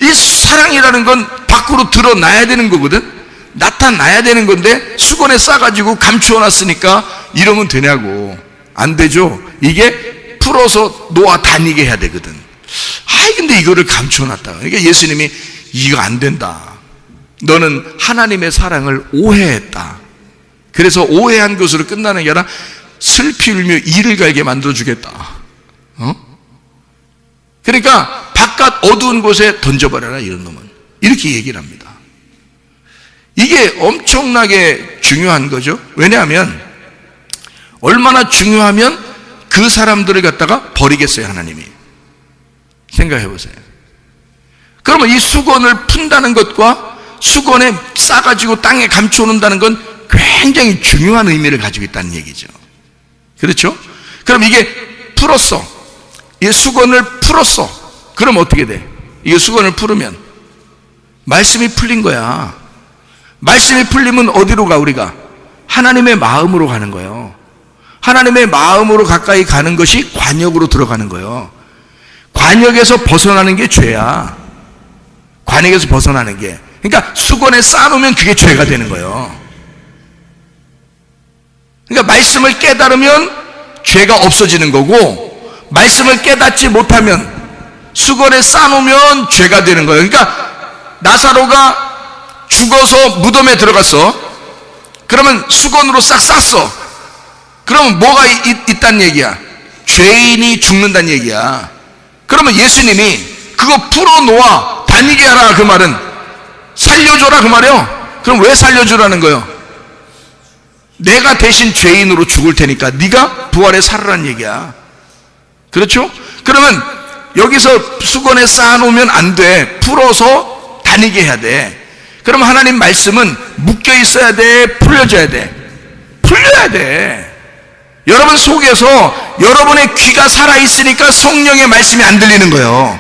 이 사랑이라는 건 밖으로 드러나야 되는 거거든, 나타나야 되는 건데 수건에 싸가지고 감추어놨으니까 이러면 되냐고. 안 되죠. 이게 풀어서 놓아 다니게 해야 되거든. 근데 이거를 감추어놨다. 그러니까 예수님이 이거 안 된다, 너는 하나님의 사랑을 오해했다. 그래서 오해한 것으로 끝나는 게 아니라 슬피 울며 이를 갈게 만들어주겠다. 그러니까 바깥 어두운 곳에 던져버려라, 이런 놈은. 이렇게 얘기를 합니다. 이게 엄청나게 중요한 거죠. 왜냐하면 얼마나 중요하면 그 사람들을 갖다가 버리겠어요, 하나님이. 생각해 보세요. 그러면 이 수건을 푼다는 것과 수건에 싸가지고 땅에 감춰놓는다는 건 굉장히 중요한 의미를 가지고 있다는 얘기죠. 그렇죠? 그럼 이게 풀었어, 이 수건을 풀었어. 그럼 어떻게 돼? 이 수건을 풀으면 말씀이 풀린 거야. 말씀이 풀리면 어디로 가? 우리가 하나님의 마음으로 가는 거예요. 하나님의 마음으로 가까이 가는 것이 관역으로 들어가는 거예요. 관역에서 벗어나는 게 죄야. 관역에서 벗어나는 게. 그러니까 수건에 쌓아놓으면 그게 죄가 되는 거예요. 그러니까 말씀을 깨달으면 죄가 없어지는 거고, 말씀을 깨닫지 못하면 수건에 쌓아놓으면 죄가 되는 거예요. 그러니까 나사로가 죽어서 무덤에 들어갔어. 그러면 수건으로 싹 쌌어. 그러면 뭐가 있단 얘기야? 죄인이 죽는다는 얘기야. 그러면 예수님이 그거 풀어놓아 다니게 하라, 그 말은 살려줘라 그 말이요. 그럼 왜 살려주라는 거예요? 내가 대신 죄인으로 죽을 테니까 네가 부활에 살으라는 얘기야. 그렇죠? 그러면 여기서 수건에 쌓아놓으면 안 돼. 풀어서 다니게 해야 돼. 그럼 하나님 말씀은 묶여 있어야 돼? 풀려져야 돼? 풀려야 돼. 여러분 속에서 여러분의 귀가 살아있으니까 성령의 말씀이 안 들리는 거예요.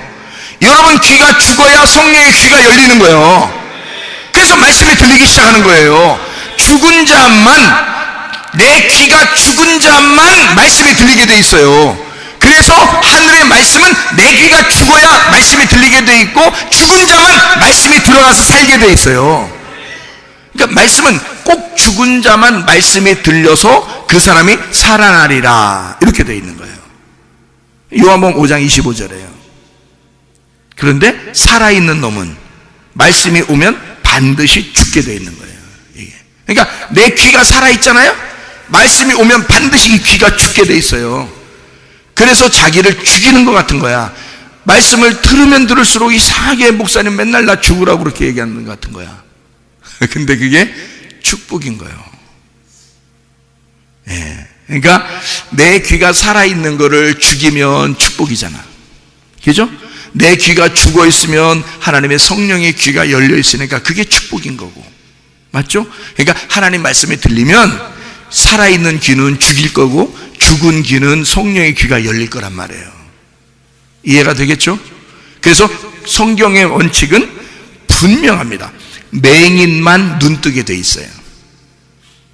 여러분 귀가 죽어야 성령의 귀가 열리는 거예요. 그래서 말씀이 들리기 시작하는 거예요. 죽은 자만, 내 귀가 죽은 자만 말씀이 들리게 돼 있어요. 그래서 하늘의 말씀은 내 귀가 죽어야 말씀이 들리게 돼 있고, 죽은 자만 말씀이 들어가서 살게 돼 있어요. 그러니까 말씀은 꼭 죽은 자만 말씀이 들려서 그 사람이 살아나리라, 이렇게 돼 있는 거예요. 요한복음 5장 25절에요. 그런데 살아있는 놈은 말씀이 오면 반드시 죽게 돼 있는 거예요. 이게. 그러니까 내 귀가 살아있잖아요. 말씀이 오면 반드시 이 귀가 죽게 돼 있어요. 그래서 자기를 죽이는 것 같은 거야. 말씀을 들으면 들을수록 이상하게 목사님 맨날 나 죽으라고 그렇게 얘기하는 것 같은 거야. 근데 그게 축복인 거예요. 예. 그러니까 내 귀가 살아있는 거를 죽이면 축복이잖아. 그죠? 내 귀가 죽어 있으면 하나님의 성령의 귀가 열려 있으니까 그게 축복인 거고. 맞죠? 그러니까 하나님 말씀이 들리면 살아있는 귀는 죽일 거고, 죽은 귀는 성령의 귀가 열릴 거란 말이에요. 이해가 되겠죠? 그래서 성경의 원칙은 분명합니다. 맹인만 눈뜨게 돼 있어요.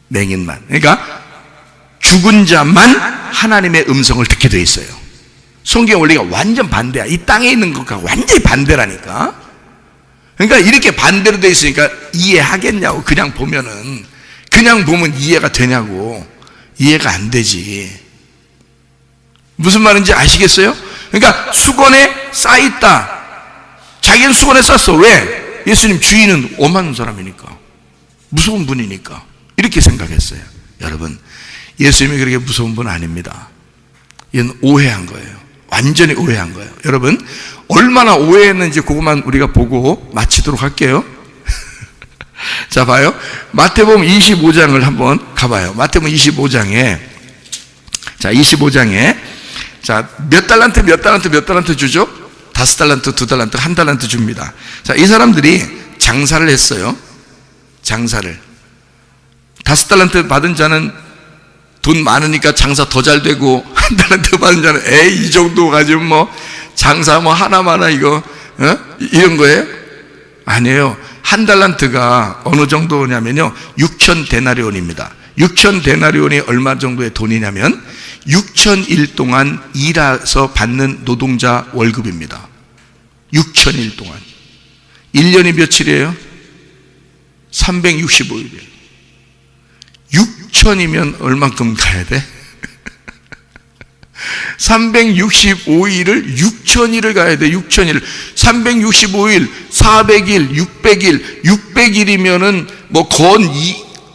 맹인만. 그러니까 죽은 자만 하나님의 음성을 듣게 돼 있어요. 성경 원리가 완전 반대야. 이 땅에 있는 것과 완전히 반대라니까. 그러니까 이렇게 반대로 돼 있으니까 이해하겠냐고. 그냥 보면은, 그냥 보면 이해가 되냐고. 이해가 안 되지. 무슨 말인지 아시겠어요? 그러니까 수건에 쌓여있다. 자기는 수건에 쌌어. 왜? 예수님 주인은 오만한 사람이니까, 무서운 분이니까 이렇게 생각했어요. 여러분, 예수님이 그렇게 무서운 분 아닙니다. 이건 오해한 거예요. 완전히 오해한 거예요. 여러분, 얼마나 오해했는지 그것만 우리가 보고 마치도록 할게요. 자, 봐요. 마태복음 25장을 한번 가봐요. 마태복음 25장에, 자, 25장에, 자, 몇 달란트 주죠? 5달란트, 2달란트, 1달란트 줍니다. 자, 이 사람들이 장사를 했어요. 장사를. 5달란트 받은 자는 돈 많으니까 장사 더 잘 되고, 1달란트 받은 자는 에이, 이 정도 가지고 뭐 장사 뭐 하나마나 이거 이런 거예요? 아니에요. 1달란트가 어느 정도냐면요, 6천 데나리온입니다. 6천 데나리온이 얼마 정도의 돈이냐면 6천일 동안 일해서 받는 노동자 월급입니다. 6천일 동안. 1년이 며칠이에요? 365일이에요. 6천이면 얼만큼 가야 돼? 365일을 6천일을 가야 돼. 6천일. 365일, 400일, 600일, 600일이면은 뭐 거의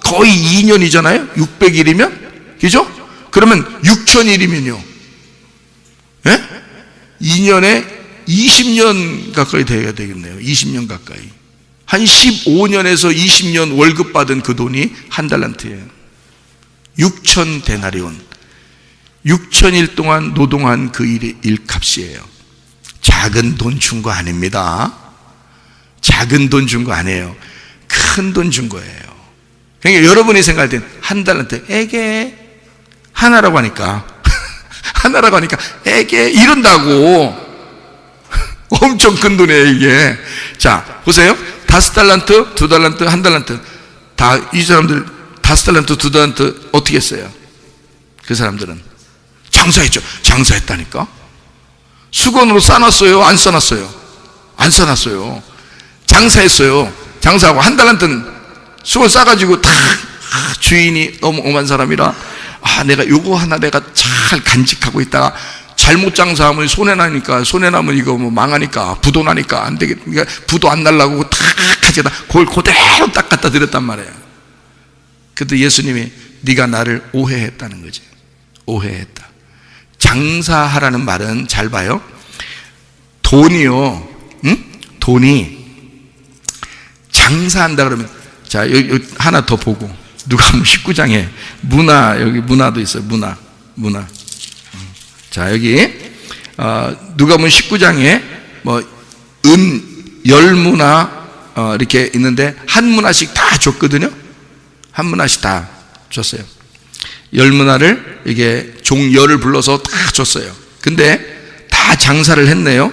2년이잖아요. 600일이면, 그죠? 그러면 6천일이면요, 예? 2년에 20년 가까이 돼야 되겠네요. 20년 가까이. 한 15년에서 20년 월급 받은 그 돈이 1달란트예요. 6천 데나리온. 6천일 동안 노동한 그 일값이에요. 작은 돈 준 거 아닙니다. 작은 돈 준 거 아니에요. 큰 돈 준 거예요. 그러니까 여러분이 생각할 땐 1달란트, 에게, 하나라고 하니까, 하나라고 하니까, 에게, 이런다고. 엄청 큰 돈이에요, 이게. 자, 보세요. 5달란트, 2달란트, 1달란트. 다, 이 사람들 5달란트, 2달란트 어떻게 했어요? 그 사람들은 장사했죠. 장사했다니까. 수건으로 싸놨어요? 안 싸놨어요? 안 싸놨어요. 장사했어요. 장사하고 한 달란트는 수건 싸가지고 다 주인이 너무 엄한 사람이라 내가 요거 하나 내가 잘 간직하고 있다가 잘못 장사하면 손해나면 이거 뭐 망하니까 부도 나니까 안 되겠다. 그러니까 부도 안 날라고 다 가져다 그걸 그대로 딱 갖다 드렸단 말이에요. 그때 예수님이 네가 나를 오해했다는 거지. 오해했다. 장사하라는 말은 잘 봐요. 돈이요, 돈이 장사한다 그러면, 자, 여기 하나 더 보고, 누가복음 19장에 여기 문화도 있어요. 문화. 자, 여기 누가복음 19장에 뭐 열문화 이렇게 있는데 한 문화씩 다 줬거든요. 한 문화씩 다 줬어요. 열문화를 이게 종열을 불러서 다 줬어요. 근데 다 장사를 했네요.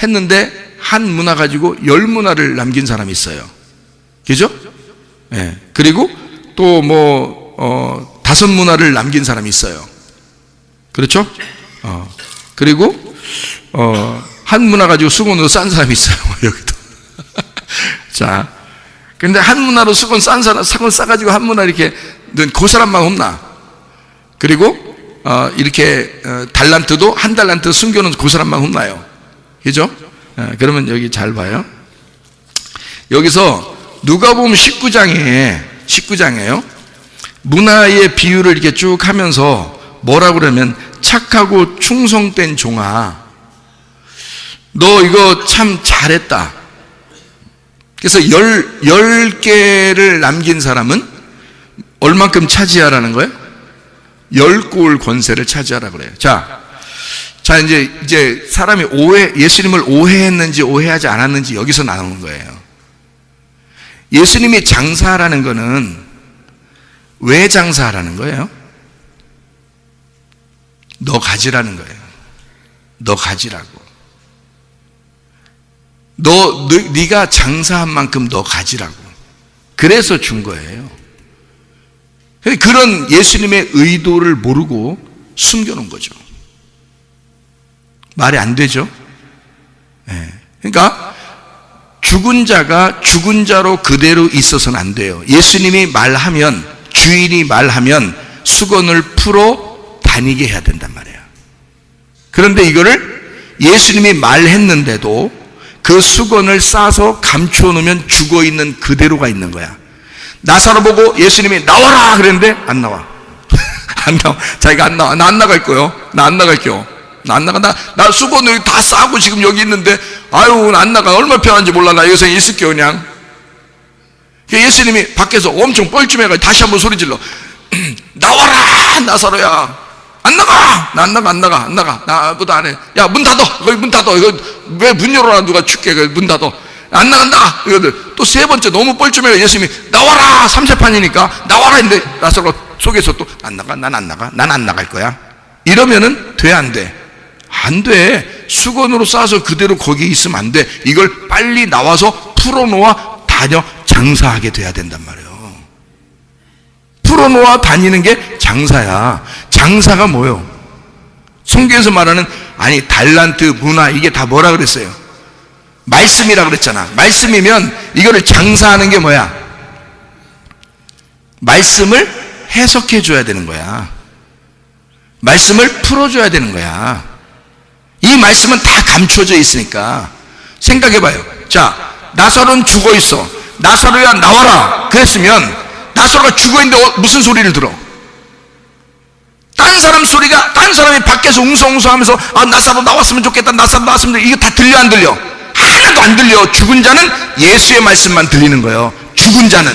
했는데 한 문화 가지고 열문화를 남긴 사람이 있어요. 그죠? 예. 그리고 또 뭐 다섯 문화를 남긴 사람이 있어요. 그렇죠? 그리고 한 문화 가지고 수건으로 싼 사람이 있어요. 여기도. 자, 근데 한 문화로 수건 싸가지고 한 문화 이렇게 넣은 그 사람만 혼나. 그리고 이렇게 달란트도 한 달란트 숨겨놓은 그 사람만 혼나요. 그죠? 그러면 여기 잘 봐요. 여기서 누가복음 19장에요. 문화의 비유를 이렇게 쭉 하면서 뭐라고 그러면 착하고 충성된 종아, 너 이거 참 잘했다. 그래서 10개를 남긴 사람은 얼만큼 차지하라는 거예요? 10골 권세를 차지하라 그래요. 자, 이제 사람이 예수님을 오해했는지 오해하지 않았는지 여기서 나오는 거예요. 예수님이 장사하라는 거는 왜 장사하라는 거예요? 너 가지라는 거예요. 너 가지라고. 네가 장사한 만큼 너 가지라고. 그래서 준 거예요. 그런 예수님의 의도를 모르고 숨겨놓은 거죠. 말이 안 되죠? 네. 그러니까 죽은 자가 죽은 자로 그대로 있어서는 안 돼요. 예수님이 말하면, 주인이 말하면 수건을 풀어 다니게 해야 된단 말이에요. 그런데 이거를 예수님이 말했는데도 그 수건을 싸서 감춰놓으면 죽어있는 그대로가 있는 거야. 나사로 보고 예수님이 나와라 그랬는데 안 나와. 안 나와. 자기가 안 나와. 나 안 나갈 거요. 나 안 나갈게요. 나 안 나가. 나 수건을 다 싸고 지금 여기 있는데 아유 나 안 나가. 얼마나 편한지 몰라. 나 여기서 있을게요 그냥. 예수님이 밖에서 엄청 뻘쭘해가지고 다시 한번 소리 질러. 나와라 나사로야. 안 나가! 나 안 나가. 나 아무도 안 해. 야, 문 닫어! 거기 문 닫어! 이거, 왜 문 열어라, 누가 춥게, 문 닫어! 안 나간다! 이거들. 또 세 번째, 너무 뻘쭘해가 예수님이, 나와라! 삼세판이니까, 나와라! 했는데, 나사로 속에서 또, 안 나가, 난 안 나갈 거야. 이러면은, 돼, 안 돼? 안 돼. 수건으로 싸서 그대로 거기 있으면 안 돼. 이걸 빨리 나와서 풀어놓아 장사하게 돼야 된단 말이에요. 풀어놓아 다니는 게 장사야. 장사가 뭐요? 성경에서 말하는 달란트, 문화 이게 다 뭐라 그랬어요? 말씀이라 그랬잖아. 말씀이면 이거를 장사하는 게 뭐야? 말씀을 해석해 줘야 되는 거야. 말씀을 풀어줘야 되는 거야. 이 말씀은 다 감춰져 있으니까 생각해 봐요. 자, 나사로는 죽어 있어. 나사로야 나와라 그랬으면 나사로가 죽어 있는데 무슨 소리를 들어? 딴 사람이 밖에서 웅성웅성하면서 나사로 나왔으면 좋겠다. 나사로 나왔으면 좋겠다. 이거 다 들려 안 들려? 하나도 안 들려. 죽은 자는 예수의 말씀만 들리는 거예요. 죽은 자는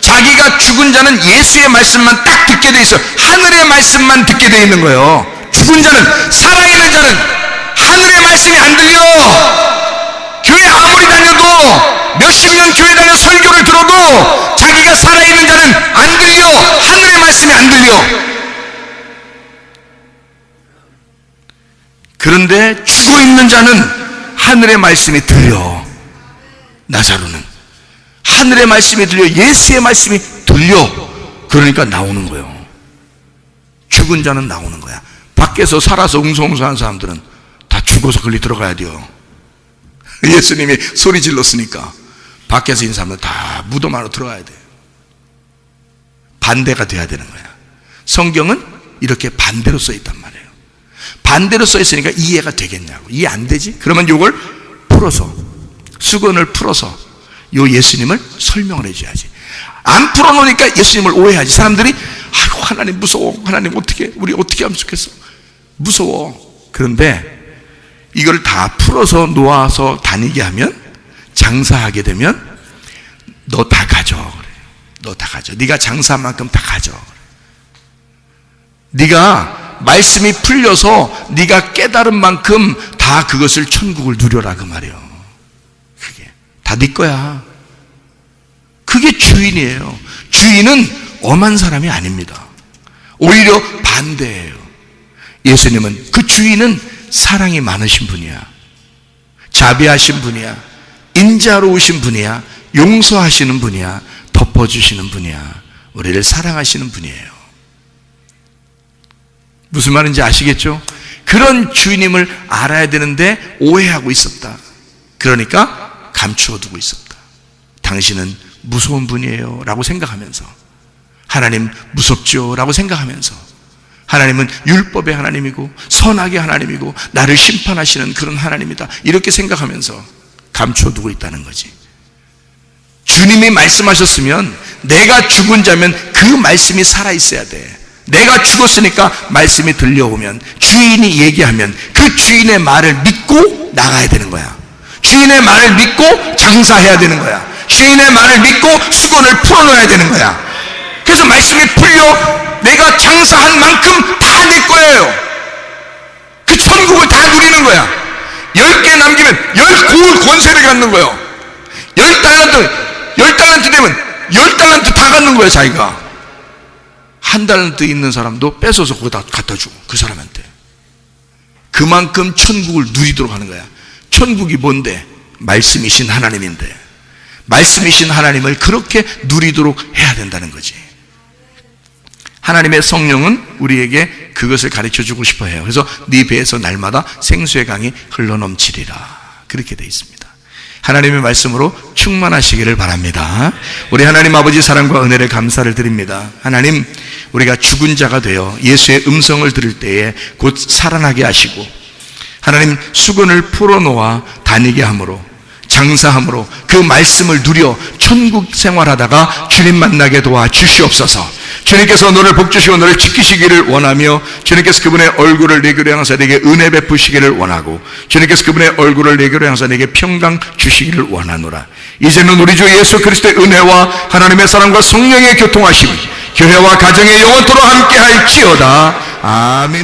자기가 죽은 자는 예수의 말씀만 딱 듣게 돼 있어. 하늘의 말씀만 듣게 돼 있는 거예요. 죽은 자는, 살아있는 자는 하늘의 말씀이 안 들려. 교회 아무리 다녀도 몇십 년 교회 다녀 설교를 들어도 자기가 살아있는 자는 안 들려. 하늘의 말씀이 안 들려. 그런데 죽어있는 자는 하늘의 말씀이 들려. 나사로는 하늘의 말씀이 들려. 예수의 말씀이 들려. 그러니까 나오는 거예요. 죽은 자는 나오는 거야. 밖에서 살아서 웅성웅성한 사람들은 다 죽어서 걸리 들어가야 돼요. 예수님이 소리 질렀으니까 밖에서 있는 사람들은 다 무덤 안으로 들어가야 돼. 반대가 돼야 되는 거야. 성경은 이렇게 반대로 써 있단 말이에요. 반대로 써 있으니까 이해가 되겠냐고. 이해 안 되지? 그러면 이걸 풀어서, 수건을 풀어서 요 예수님을 설명을 해줘야지. 안 풀어놓으니까 예수님을 오해하지. 사람들이 아이고 하나님 무서워, 하나님 어떻게, 우리 어떻게 하면 좋겠어, 무서워. 그런데 이걸 다 풀어서 놓아서 다니게 하면, 장사하게 되면 너 다 가져. 그래. 너 다 가져. 네가 장사한 만큼 다 가져. 네가 말씀이 풀려서 네가 깨달은 만큼 다 그것을 천국을 누려라 그 말이에요. 그게 다 네 거야. 그게 주인이에요. 주인은 엄한 사람이 아닙니다. 오히려 반대예요. 예수님은, 그 주인은 사랑이 많으신 분이야. 자비하신 분이야. 인자로우신 분이야. 용서하시는 분이야. 덮어주시는 분이야. 우리를 사랑하시는 분이에요. 무슨 말인지 아시겠죠? 그런 주님을 알아야 되는데 오해하고 있었다. 그러니까 감추어 두고 있었다. 당신은 무서운 분이에요 라고 생각하면서, 하나님 무섭죠 라고 생각하면서, 하나님은 율법의 하나님이고 선악의 하나님이고 나를 심판하시는 그런 하나님이다 이렇게 생각하면서 감추어 두고 있다는 거지. 주님이 말씀하셨으면, 내가 죽은 자면 그 말씀이 살아있어야 돼. 내가 죽었으니까 말씀이 들려오면, 주인이 얘기하면 그 주인의 말을 믿고 나가야 되는 거야. 주인의 말을 믿고 장사해야 되는 거야. 주인의 말을 믿고 수건을 풀어놓아야 되는 거야. 그래서 말씀이 풀려 내가 장사한 만큼 다 내 거예요. 그 천국을 다 누리는 거야. 10개 남기면 10고을 권세를 갖는 거예요. 10달란트 되면 10달란트 다 갖는 거야. 자기가 1달란트 있는 사람도 뺏어서 거기다 갖다 주고 그 사람한테. 그만큼 천국을 누리도록 하는 거야. 천국이 뭔데? 말씀이신 하나님인데, 말씀이신 하나님을 그렇게 누리도록 해야 된다는 거지. 하나님의 성령은 우리에게 그것을 가르쳐 주고 싶어 해요. 그래서 네 배에서 날마다 생수의 강이 흘러넘치리라 그렇게 되어 있습니다. 하나님의 말씀으로 충만하시기를 바랍니다. 우리 하나님 아버지 사랑과 은혜를 감사를 드립니다. 하나님, 우리가 죽은 자가 되어 예수의 음성을 들을 때에 곧 살아나게 하시고, 하나님 수건을 풀어놓아 다니게 함으로, 장사함으로 그 말씀을 누려 천국 생활하다가 주님 만나게 도와 주시옵소서. 주님께서 너를 복주시고 너를 지키시기를 원하며, 주님께서 그분의 얼굴을 내게로 향하사 내게 은혜 베푸시기를 원하고, 주님께서 그분의 얼굴을 내게로 향하사 내게 평강 주시기를 원하노라. 이제는 우리 주 예수 그리스도의 은혜와 하나님의 사랑과 성령의 교통하심이 교회와 가정에 영원토록 함께할지어다. 아멘.